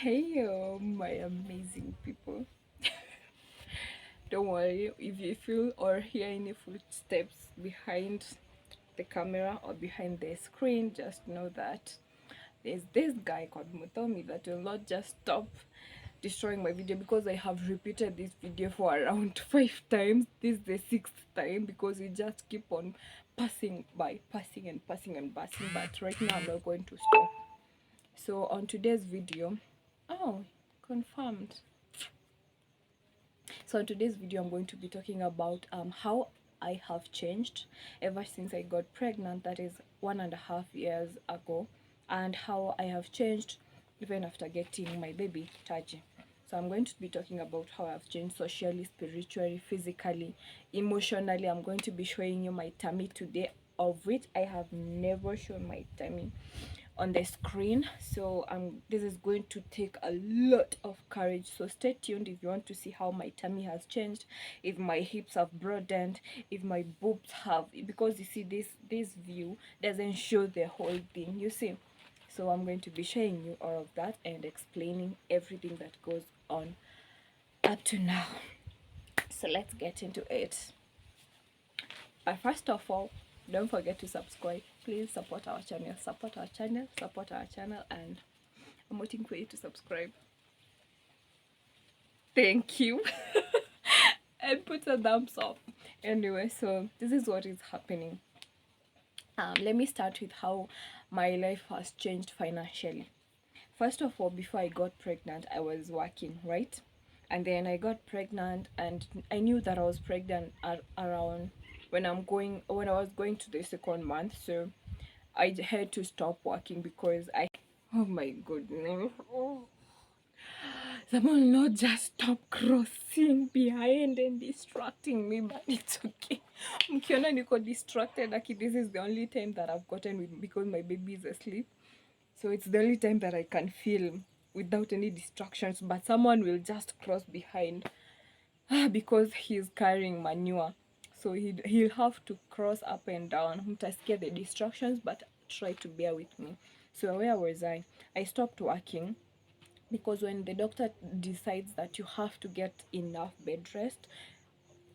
Hey, my amazing people. Don't worry if you feel or hear any footsteps behind the camera or behind the screen, just know that there's this guy called Mutomi that will not just stop destroying my video because I have repeated this video for around 5 times. This is the sixth time because we just keep on passing by, passing and passing and passing. But right now, I'm not going to stop. So, on today's video, oh, confirmed. So in today's video, I'm going to be talking about how I have changed ever since I got pregnant. That is 1.5 years ago, and how I have changed even after getting my baby Taji. So I'm going to be talking about how I've changed socially, spiritually, physically, emotionally. I'm going to be showing you my tummy today, of which I have never shown my tummy on the screen. So this is going to take a lot of courage, so stay tuned if you want to see how my tummy has changed, if my hips have broadened, if my boobs have, because you see this view doesn't show the whole thing, you see. So I'm going to be showing you all of that and explaining everything that goes on up to now. So let's get into it. But first of all, don't forget to subscribe. Please support our channel, support our channel, support our channel, and I'm waiting for you to subscribe. Thank you. And put a thumbs up. Anyway, so this is what is happening. Let me start with how my life has changed financially. First of all, before I got pregnant, I was working, right? And then I got pregnant, and I knew that I was pregnant around when I was going to the second month. So I had to stop working because oh my goodness. Someone not just stop crossing behind and distracting me, but it's okay. Mkiona niko distracted, like this is the only time that I've gotten with because my baby is asleep. So it's the only time that I can film without any distractions, but someone will just cross behind because he's carrying manure. So he'll have to cross up and down. Mtasikia the distractions, but try to bear with me. So where was I? I stopped working because when the doctor decides that you have to get enough bed rest,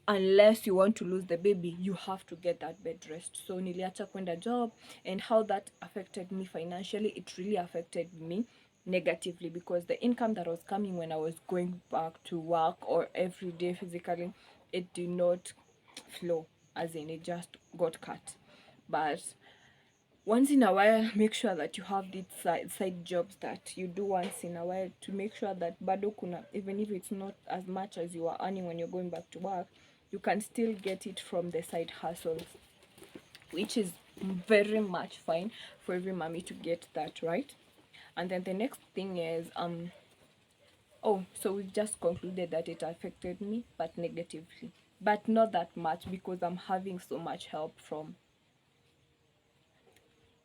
unless you want to lose the baby, you have to get that bed rest. So niliacha kwenda job, and how that affected me financially, it really affected me negatively because the income that was coming when I was going back to work or every day physically, it did not flow, as in it just got cut. But once in a while, make sure that you have these side jobs that you do once in a while to make sure that bado kuna, even if it's not as much as you are earning when you're going back to work, you can still get it from the side hustles, which is very much fine for every mommy to get that, right? And then the next thing is oh, so we've just concluded that it affected me but negatively, but not that much because I'm having so much help from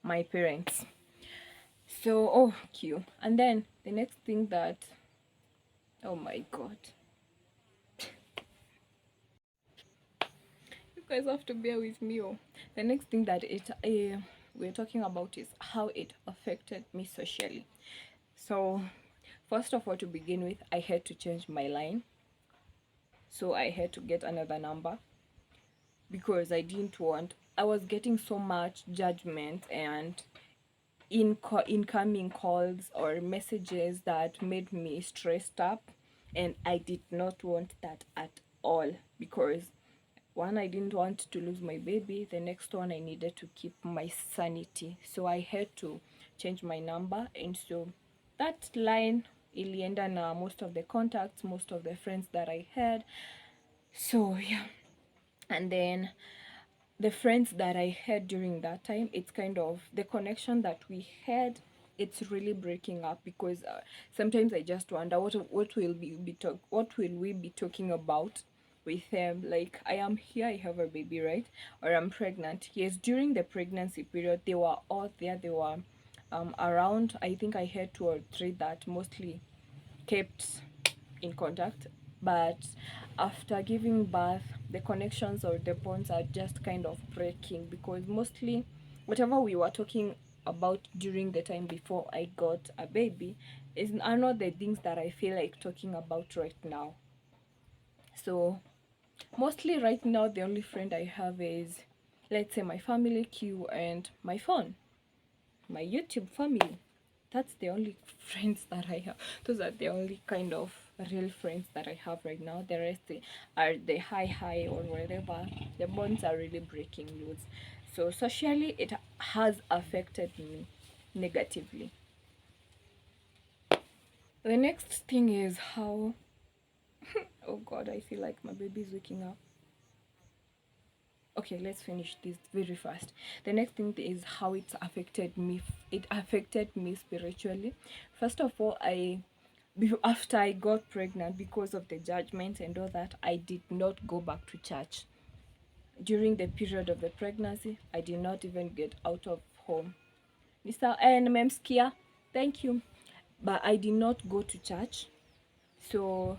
my parents. So, oh, cute. And then the next thing that, oh my god, you guys have to bear with me. Oh, the next thing that we're talking about is how it affected me socially. So, first of all, to begin with, I had to change my line. So I had to get another number because I didn't want. I was getting so much judgment and incoming calls or messages that made me stressed up, and I did not want that at all because one, I didn't want to lose my baby, the next one, I needed to keep my sanity, so I had to change my number. And so that line ilienda na most of the contacts, most of the friends that I had. So yeah, and then the friends that I had during that time, it's kind of the connection that we had. It's really breaking up because sometimes I just wonder what will what will we be talking about with them. Like I am here, I have a baby, right? Or I'm pregnant. Yes, during the pregnancy period, they were all there. They were around. I think I had 2 or 3 that mostly kept in contact, but after giving birth, the connections or the bonds are just kind of breaking because mostly whatever we were talking about during the time before I got a baby are not the things that I feel like talking about right now. So mostly right now the only friend I have is, let's say, my family queue and my phone, my YouTube family. That's the only friends that I have. Those are the only kind of real friends that I have right now. The rest are the hi or whatever. The bonds are really breaking loose. So socially, it has affected me negatively. The next thing is how, oh God, I feel like my baby's waking up. Okay, let's finish this very fast. The next thing is how it's affected me. It affected me spiritually. First of all, after I got pregnant, because of the judgment and all that, I did not go back to church. During the period of the pregnancy, I did not even get out of home. Mr. Kia, thank you. But I did not go to church. So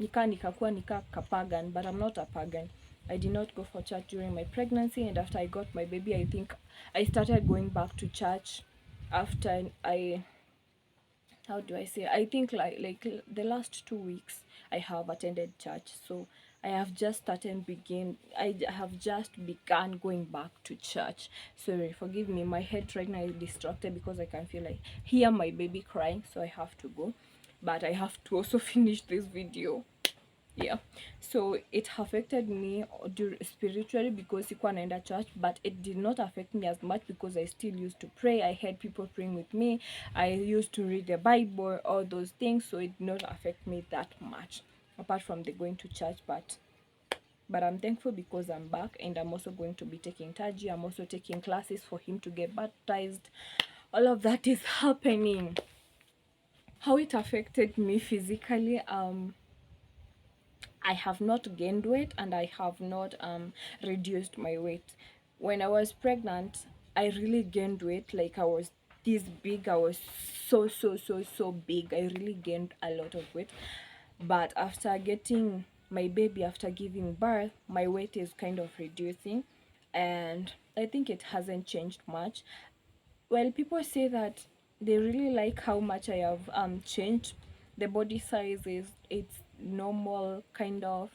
nikakuwa kapagan, but I'm not a pagan. I did not go for church during my pregnancy, and after I got my baby, I think I started going back to church after I, how do I say, I think like the last 2 weeks I have attended church. So I have just begun going back to church. Sorry, forgive me, my head right now is distracted because I can feel like hear my baby crying, so I have to go, but I have to also finish this video. Yeah, so it affected me spiritually because sikuwa naenda church, but it did not affect me as much because I still used to pray. I had people praying with me. I used to read the Bible, all those things, so it did not affect me that much apart from the going to church. But I'm thankful because I'm back, and I'm also going to be taking Taji. I'm also taking classes for him to get baptized. All of that is happening. How it affected me physically, I have not gained weight and I have not reduced my weight. When I was pregnant, I really gained weight. Like I was this big. I was so big. I really gained a lot of weight. But after getting my baby, after giving birth, my weight is kind of reducing, and I think it hasn't changed much. Well, people say that they really like how much I have changed. The body size is, it's normal kind of.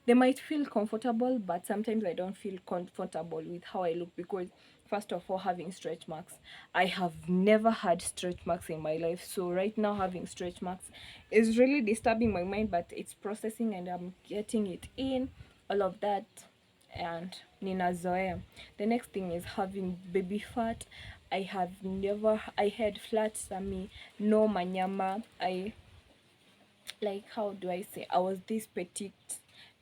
They might feel comfortable, but sometimes I don't feel comfortable with how I look because, first of all, having stretch marks. I have never had stretch marks in my life, so right now having stretch marks is really disturbing my mind, but it's processing and I'm getting it in, all of that, and ninazoea. The next thing is having baby fat. I had flat tummy, no manyama. I, like, how do I say, I was this petite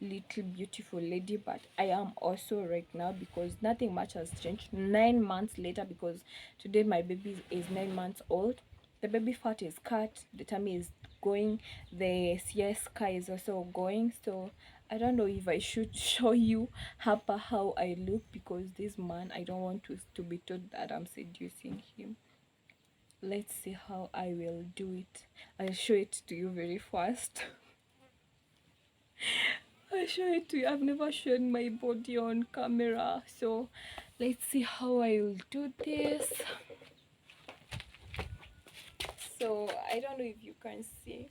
little beautiful lady, but I am also right now because nothing much has changed 9 months later, because today my baby is 9 months old. The baby fat is cut, the tummy is going, the siesta is also going. So I don't know if I should show you how I look, because this man, I don't want to be told that I'm seducing him. Let's see how I will do it. I'll show it to you very fast. I'll show it to you. I've never shown my body on camera, so let's see how I will do this. So I don't know if you can see.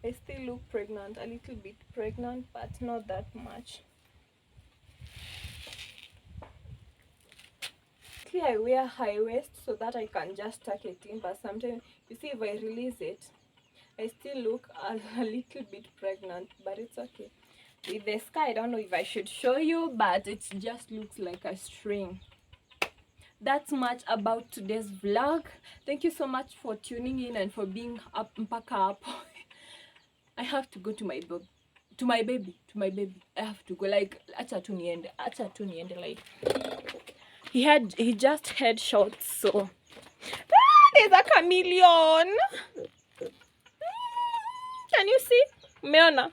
I still look pregnant, a little bit pregnant, but not that much. I wear high waist so that I can just tuck it in, but sometimes, you see, if I release it, I still look a little bit pregnant, but it's okay. With the sky, I don't know if I should show you, but it just looks like a string. That's much about today's vlog. Thank you so much for tuning in and for being up mpaka up. I have to go to my baby. I have to go, like, acha tu niende, like, he just had shots, so there's a chameleon. Can you see? Meona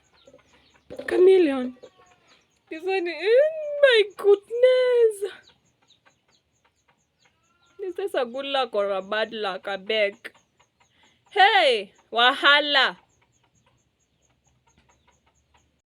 chameleon. This one, oh my goodness. Is this a good luck or a bad luck? I beg. Hey, wahala.